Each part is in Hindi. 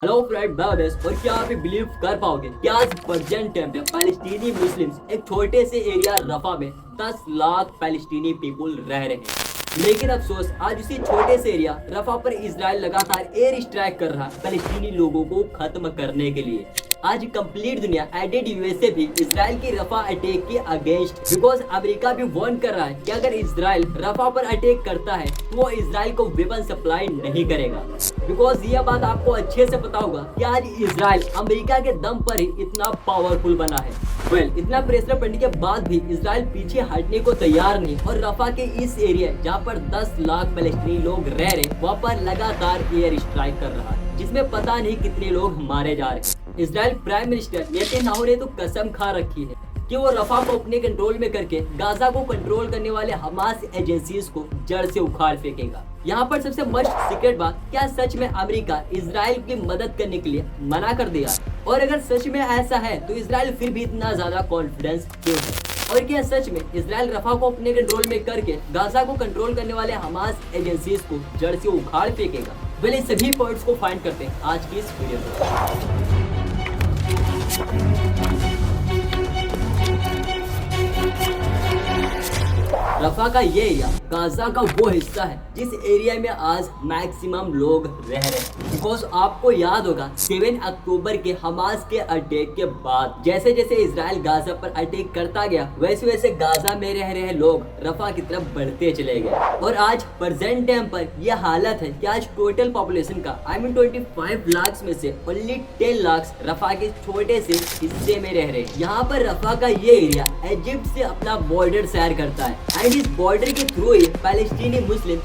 हेलो फ्रेंड ब्रदर्स, और क्या आप बिलीव कर पाओगे कि आज प्रेजेंट टाइम पे पैलेस्टीनी मुस्लिम्स एक छोटे से एरिया रफा में 10 लाख पैलेस्टीनी पीपल रह रहे हैं। लेकिन अफसोस आज उसी छोटे से एरिया रफा पर इजराइल लगातार एयर स्ट्राइक कर रहा है पैलेस्टीनी लोगों को खत्म करने के लिए। आज कंप्लीट दुनिया एडेड यूएसए भी इजराइल की रफा अटैक के अगेंस्ट, बिकॉज अमेरिका भी वार्न कर रहा है कि अगर इजराइल रफा पर अटैक करता है तो वो इजराइल को वेपन सप्लाई नहीं करेगा। बिकॉज यह बात आपको अच्छे से पता होगा कि आज इजराइल अमेरिका के दम पर ही इतना पावरफुल बना है। इतना प्रेशर पड़ने के बाद भी इजराइल पीछे हटने को तैयार नहीं, और रफा के इस एरिया जहाँ पर 10 लाख फलस्तीनी लोग रह रहे वहाँ पर लगातार एयर स्ट्राइक कर रहा है, जिसमें पता नहीं कितने लोग मारे जा रहे हैं। इजराइल प्राइम मिनिस्टर नेतन्याहू ने तो कसम खा रखी है कि वो रफा को अपने कंट्रोल में करके गाजा को कंट्रोल करने वाले हमास एजेंसीज को जड़ से उखाड़ फेंकेगा। यहाँ पर सबसे मस्ट सीक्रेट बात, क्या सच में अमेरिका इजराइल की मदद करने के लिए मना कर दिया? और अगर सच में ऐसा है तो इजराइल फिर भी इतना ज्यादा कॉन्फिडेंस क्यों है? और क्या सच में इजराइल रफा को अपने कंट्रोल में करके गाजा को कंट्रोल करने वाले हमास एजेंसीज को जड़ से उखाड़ फेंकेगा? इन सभी पॉइंट्स को फाइंड करते हैं आज की इस वीडियो में। रफा का ये एरिया गाजा का वो हिस्सा है जिस एरिया में आज मैक्सिमम लोग रह रहे हैं। बिकॉज आपको याद होगा 7 अक्टूबर के हमास के अटैक के बाद जैसे जैसे इजराइल गाजा पर अटैक करता गया, वैसे वैसे गाजा में रह रहे लोग रफा की तरफ बढ़ते चले गए। और आज प्रेजेंट टाइम पर यह हालत है कि आज टोटल पॉपुलेशन का 25 लाख में से ओनली 10 लाख रफा के छोटे से हिस्से में रह रहे हैं। यहाँ पर रफा का ये एरिया इजिप्ट से अपना बॉर्डर शेयर करता है, इस बॉर्डर के थ्रू ही पैलेस्टीनी मुस्लिम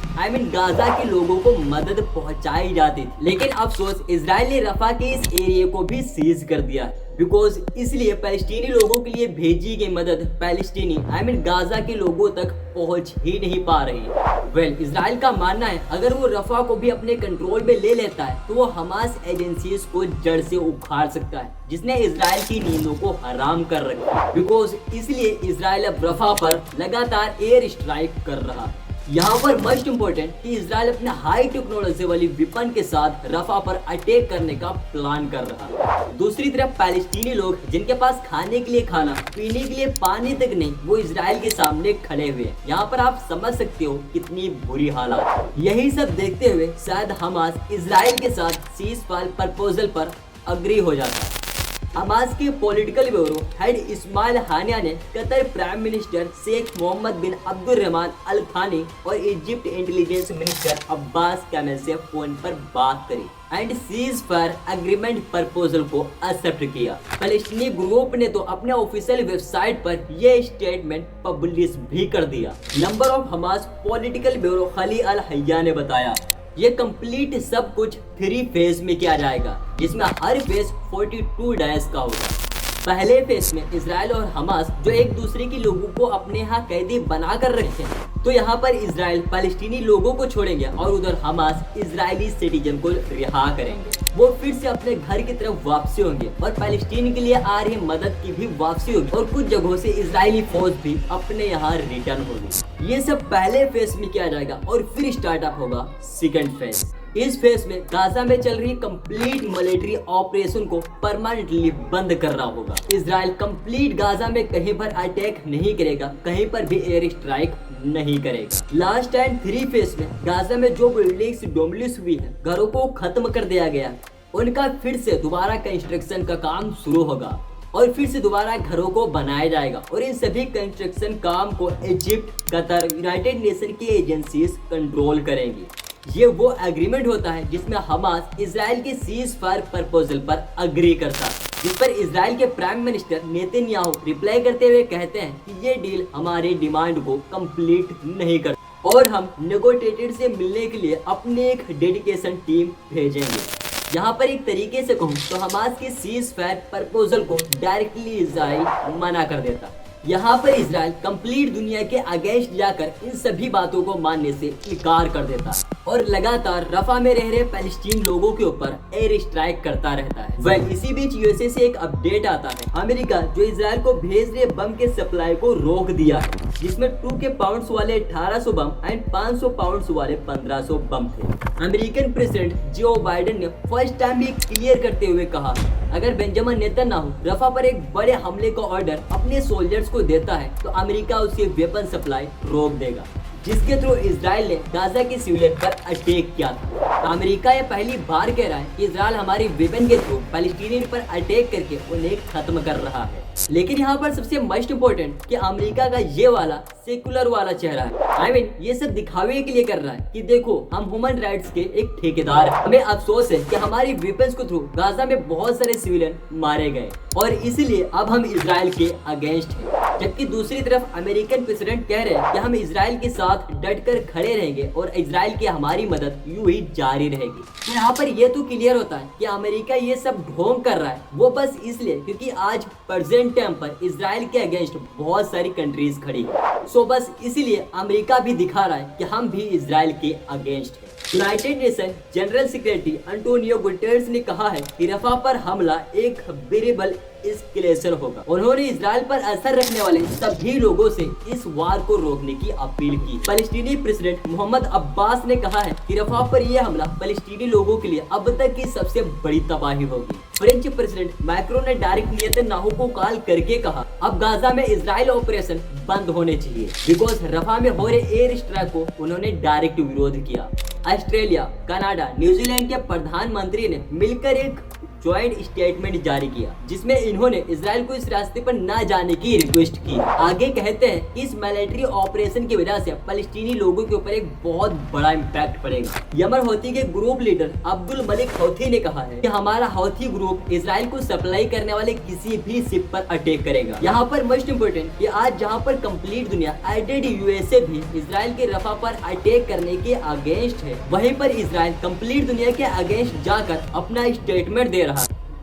गाजा के लोगों को मदद पहुंचाई जाती थी। लेकिन अफसोस इजराइल ने रफा के इस एरिया को भी सीज कर दिया, बिकॉज इसलिए पैलेस्टीनी लोगों के लिए भेजी गई मदद पैलेस्टीनी गाजा के लोगों तक पहुंच ही नहीं पा रही। इजराइल का मानना है अगर वो रफा को भी अपने कंट्रोल में ले लेता है तो वो हमास एजेंसीज को जड़ से उखाड़ सकता है, जिसने इजराइल की नींदों को हराम कर रखा है। बिकॉज इसलिए इजराइल अब रफा पर लगातार एयर स्ट्राइक कर रहा है। यहाँ पर मोस्ट इम्पोर्टेंट कि इजराइल अपने हाई टेक्नोलॉजी वाली वेपन के साथ रफा पर अटैक करने का प्लान कर रहा है। दूसरी तरफ पैलेस्टीनी लोग जिनके पास खाने के लिए खाना, पीने के लिए पानी तक नहीं, वो इजराइल के सामने खड़े हुए हैं। यहाँ पर आप समझ सकते हो कितनी बुरी हालत। यही सब देखते हुए शायद हमास इजराइल के साथ सीज़फायर प्रपोजल पर अग्री हो जाता है। हमास के political bureau head Ismail Haniyeh ने Qatar prime minister Sheikh Mohammed bin Abdulrahman Al Thani और Egypt intelligence minister Abbas Kamel से फोन पर बात करी and ceasefire agreement proposal को एक्सेप्ट किया। फलस्तीनी ग्रुप ने तो अपने ऑफिशियल वेबसाइट पर यह स्टेटमेंट पब्लिश भी कर दिया। Number of Hamas political bureau खली अल हय्या ने बताया ये कंप्लीट सब कुछ 3 फेज में किया जाएगा, जिसमें हर फेज 42 डेज का होगा। पहले फेज में इजराइल और हमास जो एक दूसरे के लोगों को अपने यहाँ कैदी बनाकर रखे हैं, तो यहाँ पर इजराइल पैलेस्टीनी लोगों को छोड़ेंगे और उधर हमास इजरायली सिटीजन को रिहा करेंगे। वो फिर से अपने घर की तरफ वापसी होंगे और पैलेस्टीन के लिए आ रही मदद की भी वापसी होगी, और कुछ जगहों से इजरायली फौज भी अपने यहाँ रिटर्न होगी। ये सब पहले फेज में किया जाएगा और फिर स्टार्टअप होगा सेकंड फेज। इस फेज में गाजा में चल रही कंप्लीट मिलिट्री ऑपरेशन को परमानेंटली बंद करना होगा। इजराइल कंप्लीट गाजा में कहीं पर अटैक नहीं करेगा, कहीं पर भी एयर स्ट्राइक नहीं करेगा। लास्ट एंड 3 फेज में गाजा में जो बिल्डिंग्स डोमिलिश हुई है, घरों को खत्म कर दिया गया, उनका फिर से दोबारा कंस्ट्रक्शन का काम शुरू होगा और फिर से दोबारा घरों को बनाया जाएगा। और इन सभी कंस्ट्रक्शन काम को इजिप्ट, कतर, यूनाइटेड नेशन की एजेंसीज कंट्रोल करेंगी। ये वो एग्रीमेंट होता है जिसमें हमास इजराइल के सीज फायर प्रपोजल पर अग्री करता है, जिस पर इजराइल के प्राइम मिनिस्टर नेतन्याहू रिप्लाई करते हुए कहते हैं कि ये डील हमारे डिमांड को कंप्लीट नहीं करता और हम नेगोशिएटर से मिलने के लिए अपने एक डेडिकेशन टीम भेजेंगे। यहाँ पर एक तरीके से कहूँ तो हमास के सीज फायर प्रपोजल को डायरेक्टली इजराइल मना कर देता। यहाँ पर इजराइल कंप्लीट दुनिया के अगेंस्ट जाकर इन सभी बातों को मानने से इनकार कर देता। और लगातार रफा में रह रहे पैलेस्टीन लोगों के ऊपर एयर स्ट्राइक करता रहता है। वह इसी बीच यूएसए से एक अपडेट आता है, अमेरिका जो इजराइल को भेज रहे बम के सप्लाई को रोक दिया है, जिसमें 2 के पाउंड्स वाले 1800 बम एंड 500 पाउंड्स वाले 1500 बम थे। अमेरिकन प्रेसिडेंट जो बाइडेन ने फर्स्ट टाइम ये क्लियर करते हुए कहा, अगर बेंजामिन नेतन्याहू रफा पर एक बड़े हमले का ऑर्डर अपने सोल्जर्स को देता है तो अमेरिका उसकी वेपन सप्लाई रोक देगा, जिसके थ्रू इजराइल ने गाजा के सिविलियन पर अटैक किया था। अमेरिका ये पहली बार कह रहा है कि इजराइल हमारी वेपन के थ्रू पैलेस्टीनियन पर अटैक करके उन्हें खत्म कर रहा है। लेकिन यहाँ पर सबसे मोस्ट इम्पोर्टेंट कि अमेरिका का ये वाला सेकुलर वाला चेहरा है, ये सब दिखावे के लिए कर रहा है कि देखो हम ह्यूमन राइट्स के एक ठेकेदार हैं। हमें अफसोस है कि हमारी वेपन्स के थ्रू गाजा में बहुत सारे सिविलियन मारे गए और इसलिए अब हम इजराइल के अगेंस्ट हैं। जबकि दूसरी तरफ अमेरिकन प्रेसिडेंट कह रहे हैं कि हम इजराइल के साथ डटकर खड़े रहेंगे और इजराइल की हमारी मदद यूं ही जारी रहेगी। तो यहाँ पर ये तो क्लियर होता है कि अमेरिका ये सब ढोंग कर रहा है, वो बस इसलिए क्योंकि आज प्रेजेंट टाइम पर इजराइल के अगेंस्ट बहुत सारी कंट्रीज खड़ी है। सो बस इसीलिए अमेरिका भी दिखा रहा है कि हम भी इजराइल के अगेंस्ट हैं। United nation general secretary Antonio Guterres ने कहा है कि रफा पर हमला एक वेरिएबल एस्केलेशन होगा। उन्होंने इजराइल पर असर रखने वाले सभी लोगों से इस वार को रोकने की अपील की। पैलेस्टीनी प्रेसिडेंट मोहम्मद अब्बास ने कहा है कि रफा पर यह हमला पैलेस्टीनी लोगों के लिए अब तक की सबसे बड़ी तबाही होगी। फ्रेंच प्रेसिडेंट मैक्रो ने डायरेक्ट नेतन्याहू को कॉल करके कहा अब गाजा में इजराइल ऑपरेशन बंद होने चाहिए, बिकॉज रफा में हो रहे एयर स्ट्राइक को उन्होंने डायरेक्ट विरोध किया। ऑस्ट्रेलिया, कनाडा, न्यूजीलैंड के प्रधानमंत्री ने मिलकर एक ज्वाइंट स्टेटमेंट जारी किया, जिसमें इन्होंने इजराइल को इस रास्ते पर न जाने की रिक्वेस्ट की। आगे कहते हैं कि इस मिलिट्री ऑपरेशन की वजह से फलस्तीनी लोगों के ऊपर एक बहुत बड़ा इम्पैक्ट पड़ेगा। यमन हौथी के group leader Abdul Malik Houthi ने कहा है कि हमारा हौथी ग्रुप इजराइल को सप्लाई करने वाले किसी भी शिप पर अटैक करेगा। यहाँ पर मोस्ट इम्पोर्टेंट कि आज जहाँ पर कंप्लीट दुनिया एडेड यूएसए भी इजराइल के रफा पर अटैक करने के अगेंस्ट है, वहीं पर इजराइल कंप्लीट दुनिया के अगेंस्ट जाकर अपना स्टेटमेंट दे रहा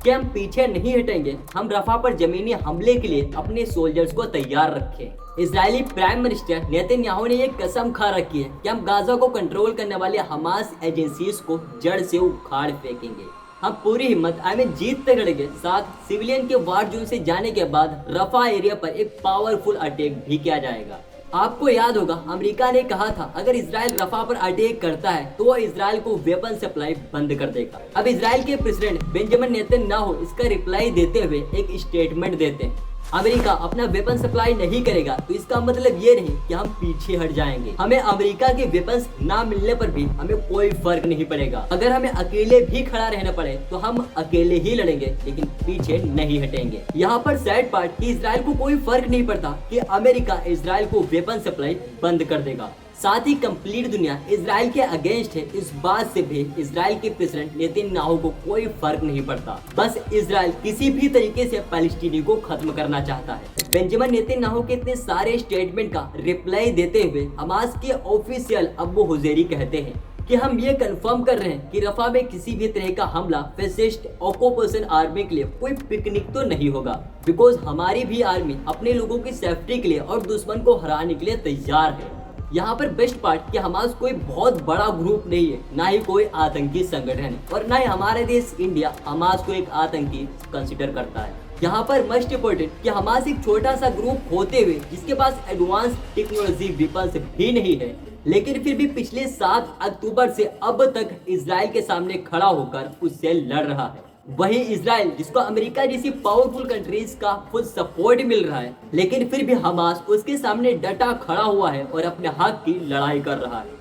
कि हम पीछे नहीं हटेंगे, हम रफा पर जमीनी हमले के लिए अपने सोल्जर्स को तैयार रखें। इजरायली प्राइम मिनिस्टर नेतन्याहू ने एक कसम खा रखी है कि हम गाजा को कंट्रोल करने वाले हमास एजेंसीज को जड़ से उखाड़ फेंकेंगे। हम पूरी हिम्मत जीत तक लड़ेंगे। साथ सिविलियन के वार जोन से जाने के बाद रफा एरिया पर एक पावरफुल अटैक भी किया जाएगा। आपको याद होगा अमेरिका ने कहा था अगर इजराइल रफा पर अटैक करता है तो वह इजराइल को वेपन सप्लाई बंद कर देगा। अब इजराइल के प्रेसिडेंट बेंजामिन नेतन्याहू इसका रिप्लाई देते हुए एक स्टेटमेंट देते हैं, अमेरिका अपना वेपन सप्लाई नहीं करेगा तो इसका मतलब ये नहीं कि हम पीछे हट जाएंगे। हमें अमेरिका के वेपन्स ना मिलने पर भी हमें कोई फर्क नहीं पड़ेगा। अगर हमें अकेले भी खड़ा रहना पड़े तो हम अकेले ही लड़ेंगे, लेकिन पीछे नहीं हटेंगे। यहाँ पर सैड पार्ट कि इजराइल को कोई फर्क नहीं पड़ता कि अमेरिका इजराइल को वेपन सप्लाई बंद कर देगा। साथ ही कंप्लीट दुनिया इजराइल के अगेंस्ट है, इस बात से भी इजराइल के प्रेसिडेंट नेतन्याहू को कोई फर्क नहीं पड़ता। बस इजराइल किसी भी तरीके से पैलेस्टीनी को खत्म करना चाहता है। बेंजामिन नेतन्याहू के इतने सारे स्टेटमेंट का रिप्लाई देते हुए हमास के ऑफिशियल अबू हुजैरी कहते हैं कि हम ये कंफर्म कर रहे हैं कि रफा में किसी भी तरह का हमला फैसिस्ट ऑक्यूपेशन आर्मी के लिए कोई पिकनिक तो नहीं होगा, बिकॉज हमारी भी आर्मी अपने लोगों की सेफ्टी के लिए और दुश्मन को हराने के लिए तैयार है। यहाँ पर बेस्ट पार्ट कि हमास कोई बहुत बड़ा ग्रुप नहीं है, ना ही कोई आतंकी संगठन है और ना ही हमारे देश इंडिया हमास को एक आतंकी कंसिडर करता है। यहाँ पर मोस्ट इम्पोर्टेंट कि हमास एक छोटा सा ग्रुप होते हुए जिसके पास एडवांस टेक्नोलॉजी वेपन्स भी नहीं है, लेकिन फिर भी पिछले 7 अक्टूबर से अब तक इजराइल के सामने खड़ा होकर उससे लड़ रहा है। वही इजराइल जिसको अमेरिका जैसी पावरफुल कंट्रीज का फुल सपोर्ट मिल रहा है, लेकिन फिर भी हमास उसके सामने डटा खड़ा हुआ है और अपने हक की लड़ाई कर रहा है।